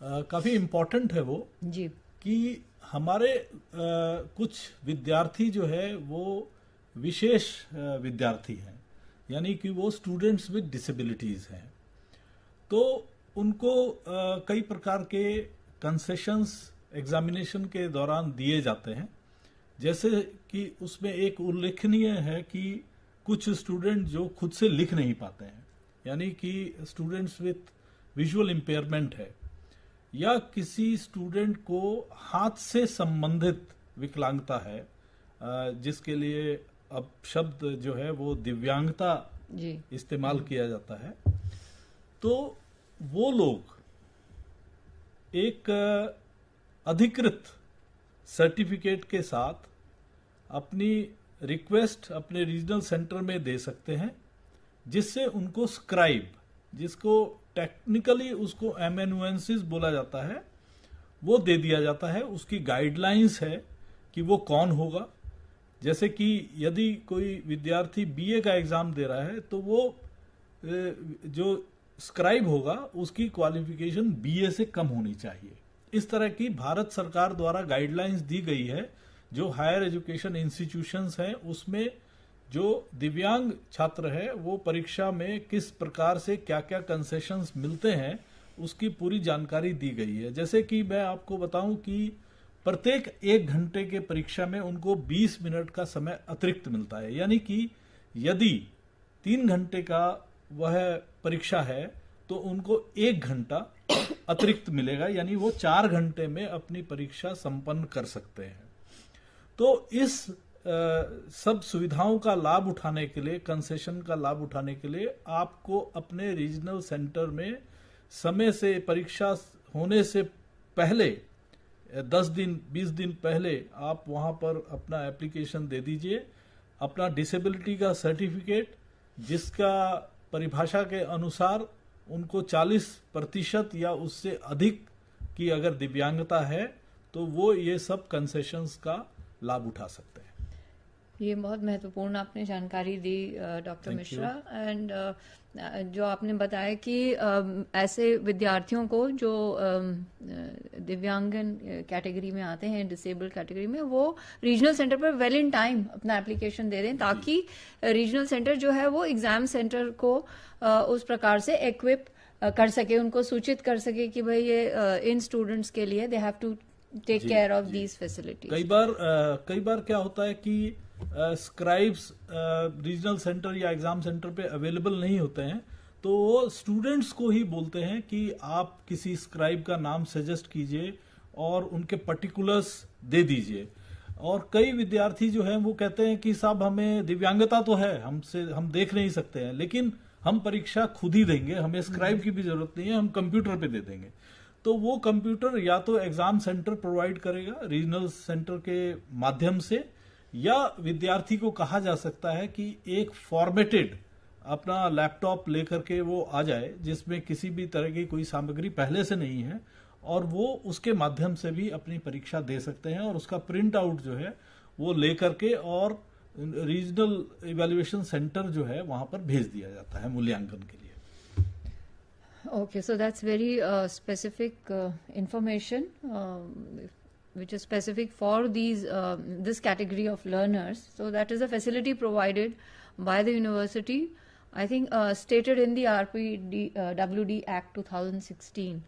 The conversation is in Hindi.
काफी इम्पोर्टेंट है वो जी कि हमारे कुछ विद्यार्थी जो है वो विशेष विद्यार्थी हैं, यानी कि वो स्टूडेंट्स विद डिसेबिलिटीज हैं। तो उनको कई प्रकार के कंसेशंस एग्जामिनेशन के दौरान दिए जाते हैं। जैसे कि उसमें एक उल्लेखनीय है कि कुछ स्टूडेंट जो खुद से लिख नहीं पाते हैं, यानी कि स्टूडेंट्स विथ विजुअल इम्पेयरमेंट है, या किसी स्टूडेंट को हाथ से संबंधित विकलांगता है, जिसके लिए अब शब्द जो है वो दिव्यांगता जी इस्तेमाल किया जाता है। तो वो लोग एक अधिकृत सर्टिफिकेट के साथ अपनी रिक्वेस्ट अपने रीजनल सेंटर में दे सकते हैं, जिससे उनको स्क्राइब, जिसको टेक्निकली उसको एमेनुएंसिस बोला जाता है, वो दे दिया जाता है। उसकी गाइडलाइंस है कि वो कौन होगा। जैसे कि यदि कोई विद्यार्थी बीए का एग्जाम दे रहा है तो वो जो स्क्राइब होगा उसकी क्वालिफिकेशन बीए से कम होनी चाहिए। इस तरह की भारत सरकार द्वारा गाइडलाइंस दी गई है। जो हायर एजुकेशन इंस्टीट्यूशंस हैं उसमें जो दिव्यांग छात्र है वो परीक्षा में किस प्रकार से क्या क्या कंसेशंस मिलते हैं उसकी पूरी जानकारी दी गई है। जैसे कि मैं आपको बताऊं कि प्रत्येक 1 घंटे के परीक्षा में उनको 20 मिनट का समय अतिरिक्त मिलता है, यानी कि यदि 3 घंटे का वह परीक्षा है तो उनको 1 घंटा अतिरिक्त मिलेगा, यानी वो 4 घंटे में अपनी परीक्षा संपन्न कर सकते हैं। तो इस सब सुविधाओं का लाभ उठाने के लिए, कंसेशन का लाभ उठाने के लिए आपको अपने रीजनल सेंटर में समय से, परीक्षा होने से पहले 10 दिन 20 दिन पहले आप वहां पर अपना एप्लीकेशन दे दीजिए। अपना डिसेबिलिटी का सर्टिफिकेट, जिसका परिभाषा के अनुसार उनको 40% या उससे अधिक की अगर दिव्यांगता है तो वो ये सब कंसेशंस का लाभ उठा सकते हैं। ये बहुत महत्वपूर्ण आपने जानकारी दी डॉक्टर मिश्रा। एंड जो आपने बताया कि ऐसे विद्यार्थियों को जो दिव्यांगन कैटेगरी में आते हैं, डिसेबल्ड कैटेगरी में, वो रीजनल सेंटर पर वेल इन टाइम अपना एप्लीकेशन दे दें, ताकि रीजनल सेंटर जो है वो एग्जाम सेंटर को उस प्रकार से एक्विप कर सके, उनको सूचित कर सके कि भाई ये इन स्टूडेंट्स के लिए they have to take care of these facilities. कई बार क्या होता है कि स्क्राइब्स रीजनल सेंटर या एग्जाम सेंटर पे अवेलेबल नहीं होते हैं, तो वो स्टूडेंट्स को ही बोलते हैं कि आप किसी स्क्राइब का नाम सजेस्ट कीजिए और उनके पर्टिकुलर्स दे दीजिए। और कई विद्यार्थी जो हैं वो कहते हैं कि साहब हमें दिव्यांगता तो है, हम देख नहीं सकते हैं, लेकिन हम परीक्षा खुद ही देंगे, हमें स्क्राइब की भी जरूरत नहीं है, हम कंप्यूटर पे दे देंगे। तो वो कंप्यूटर या तो एग्जाम सेंटर प्रोवाइड करेगा रीजनल सेंटर के माध्यम से, या विद्यार्थी को कहा जा सकता है कि एक फॉर्मेटेड अपना लैपटॉप लेकर के वो आ जाए, जिसमें किसी भी तरह की कोई सामग्री पहले से नहीं है, और वो उसके माध्यम से भी अपनी परीक्षा दे सकते हैं। और उसका प्रिंट आउट जो है वो लेकर के और रीजनल इवैल्यूएशन सेंटर जो है वहां पर भेज दिया जाता है मूल्यांकन के लिए। Okay, so that's very specific information, which is specific for this category of learners. So that is a facility provided by the university, I think stated in the RPWD Act 2016.